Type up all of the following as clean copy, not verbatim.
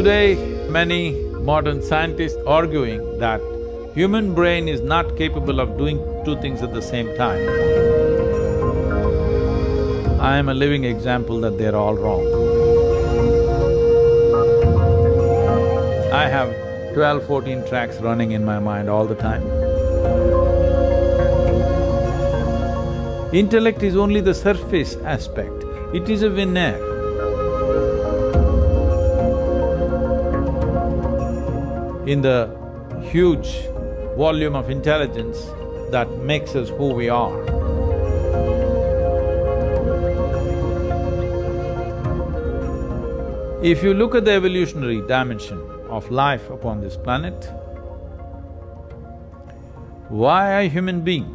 Today, many modern scientists arguing that human brain is not capable of doing two things at the same time. I am a living example that they're all wrong. I have 12, 14 tracks running in my mind all the time. Intellect is only the surface aspect, it is a veneer. In the huge volume of intelligence that makes us who we are. If you look at the evolutionary dimension of life upon this planet, why a human being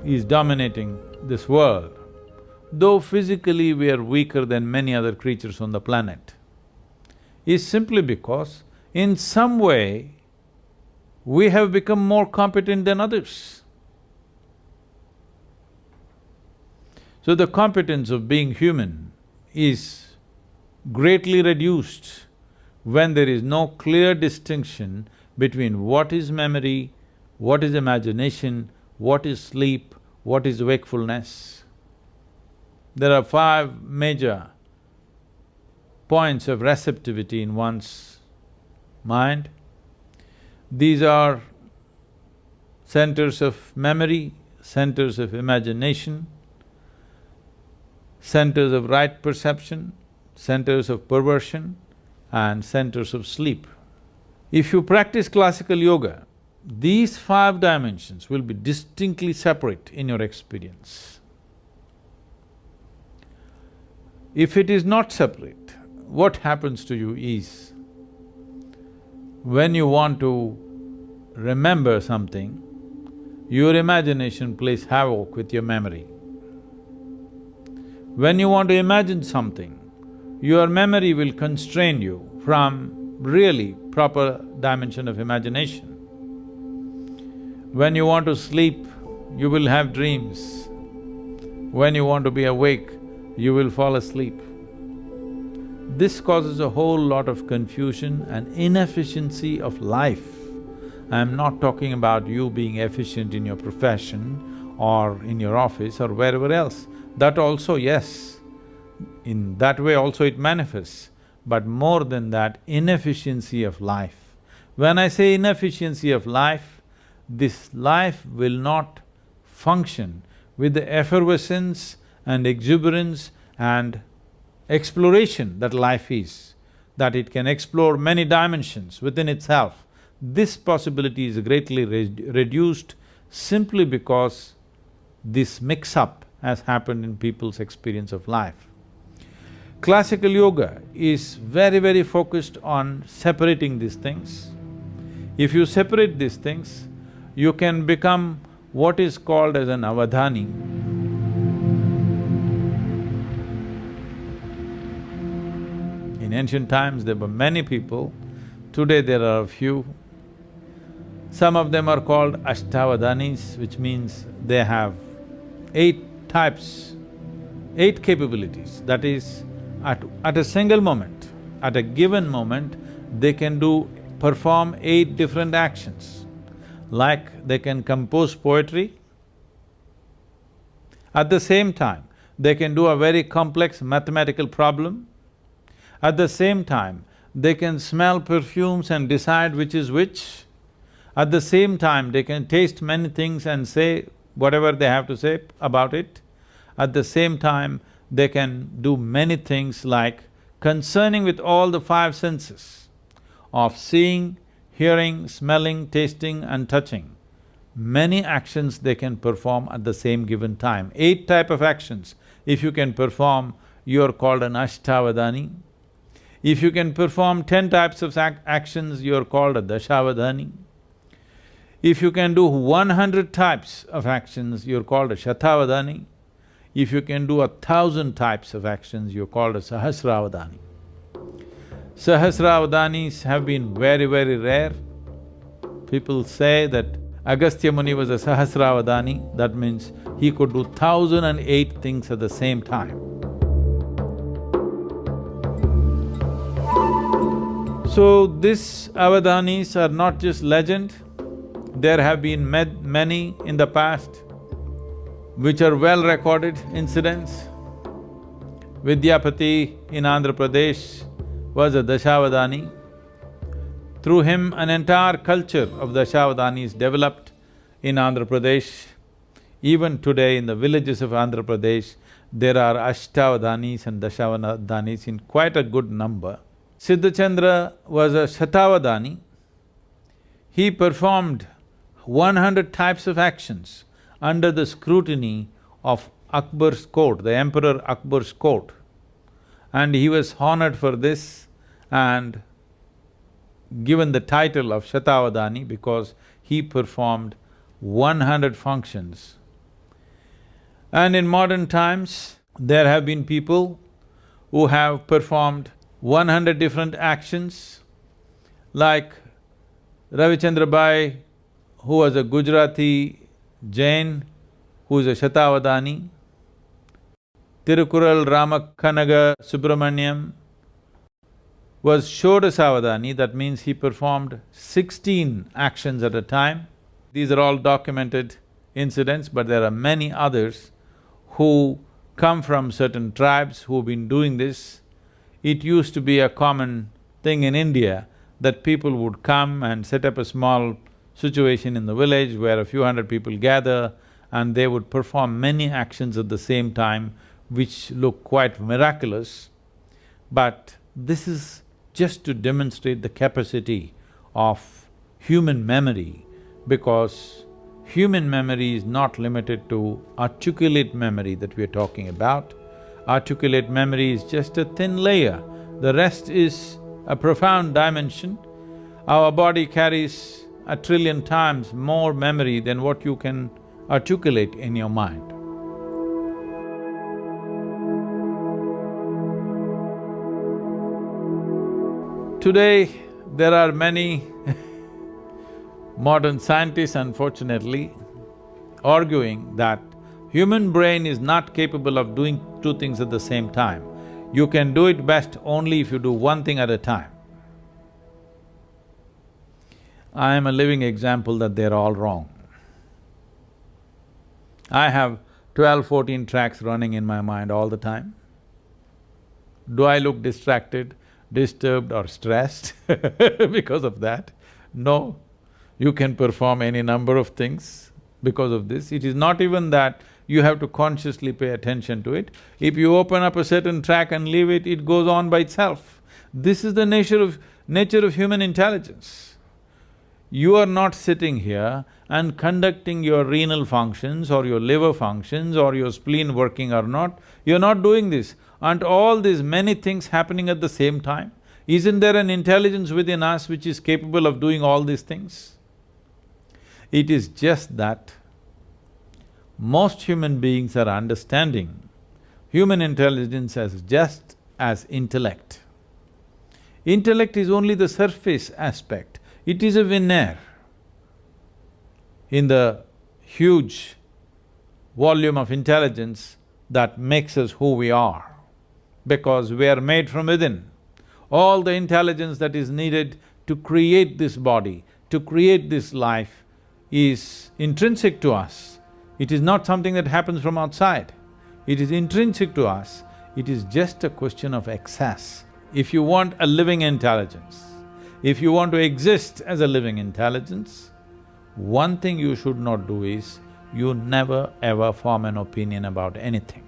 is dominating this world, though physically we are weaker than many other creatures on the planet, is simply because in some way we have become more competent than others. So the competence of being human is greatly reduced when there is no clear distinction between what is memory, what is imagination, what is sleep, what is wakefulness. There are 5 major points of receptivity in one's mind. These are centers of memory, centers of imagination, centers of right perception, centers of perversion, and centers of sleep. If you practice classical yoga, these 5 dimensions will be distinctly separate in your experience. If it is not separate, what happens to you is, when you want to remember something, your imagination plays havoc with your memory. When you want to imagine something, your memory will constrain you from really proper dimension of imagination. When you want to sleep, you will have dreams. When you want to be awake, you will fall asleep. This causes a whole lot of confusion and inefficiency of life. I'm not talking about you being efficient in your profession or in your office or wherever else. That also, yes, in that way also it manifests, but more than that, inefficiency of life. When I say inefficiency of life, this life will not function with the effervescence and exuberance and exploration that life is, that it can explore many dimensions within itself. This possibility is greatly reduced simply because this mix-up has happened in people's experience of life. Classical yoga is very focused on separating these things. If you separate these things, you can become what is called as an Avadhani. In ancient times there were many people, today there are a few. Some of them are called Avadhanis, which means they have 8 types, 8 capabilities. That is, at a single moment, at a given moment, they can perform 8 different actions. Like they can compose poetry, at the same time they can do a very complex mathematical problem, at the same time they can smell perfumes and decide which is which, at the same time they can taste many things and say whatever they have to say about it, at the same time they can do many things like concerning with all the 5 senses of seeing, hearing, smelling, tasting and touching. Many actions they can perform at the same given time. 8 type of actions. If you can perform, you are called an Ashtavadhani. If you can perform 10 types of actions, you are called a Dashavadhani. If you can do 100 types of actions, you're called a Shatavadhani. If you can do 1,000 types of actions, you're called a Sahasravadhani. Sahasravadhanis have been very rare. People say that Agastya Muni was a Sahasravadhani, that means he could do 1,008 things at the same time. So these Avadhanis are not just legend, there have been many in the past which are well-recorded incidents. Vidyapati in Andhra Pradesh was a Dashavadhani. Through him, an entire culture of Dashavadhanis developed in Andhra Pradesh. Even today in the villages of Andhra Pradesh, there are Ashtavadhanis and Dashavadhanis in quite a good number. Siddhachandra was a Shatavadhani. He performed 100 types of actions under the scrutiny of Akbar's court, the Emperor Akbar's court. And he was honored for this and given the title of Shatavadhani because he performed 100 functions. And in modern times, there have been people who have performed 100 different actions, like Ravichandra Bai, who was a Gujarati Jain, who is a Shatavadhani. Tirukural Ramakanaga Subramaniam was Shodasavadhani, that means he performed 16 actions at a time. These are all documented incidents, but there are many others who come from certain tribes who've been doing this. It used to be a common thing in India that people would come and set up a small situation in the village where a few hundred people gather and they would perform many actions at the same time which look quite miraculous. But this is just to demonstrate the capacity of human memory, because human memory is not limited to articulate memory that we are talking about. Articulate memory is just a thin layer, the rest is a profound dimension. Our body carries 1 trillion times more memory than what you can articulate in your mind. Today, there are many modern scientists, unfortunately, arguing that human brain is not capable of doing two things at the same time. You can do it best only if you do one thing at a time. I am a living example that they're all wrong. I have 12, 14 tracks running in my mind all the time. Do I look distracted, disturbed or stressed because of that? No. You can perform any number of things because of this. It is not even that you have to consciously pay attention to it. If you open up a certain track and leave it, it goes on by itself. This is the nature of human intelligence. You are not sitting here and conducting your renal functions or your liver functions or your spleen working or not. You're not doing this. Aren't all these many things happening at the same time? Isn't there an intelligence within us which is capable of doing all these things? It is just that most human beings are understanding human intelligence as just as intellect. Intellect is only the surface aspect, it is a veneer in the huge volume of intelligence that makes us who we are, because we are made from within. All the intelligence that is needed to create this body, to create this life is intrinsic to us. It is not something that happens from outside. It is intrinsic to us. It is just a question of access. If you want a living intelligence, if you want to exist as a living intelligence, one thing you should not do is, you never ever form an opinion about anything.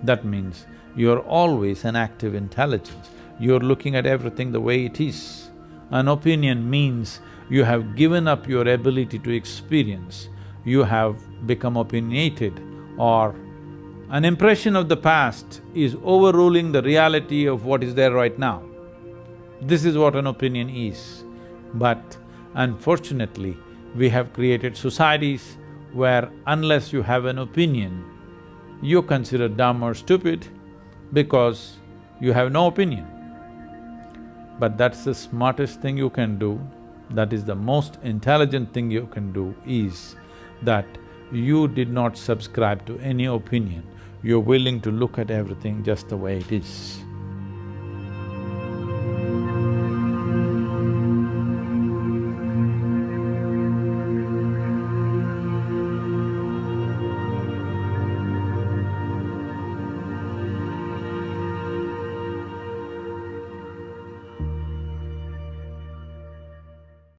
That means you're always an active intelligence, you're looking at everything the way it is. An opinion means you have given up your ability to experience, you have become opinionated, or an impression of the past is overruling the reality of what is there right now. This is what an opinion is. But unfortunately, we have created societies where unless you have an opinion, you're considered dumb or stupid because you have no opinion. But that's the smartest thing you can do, that is the most intelligent thing you can do, is that you did not subscribe to any opinion, you're willing to look at everything just the way it is.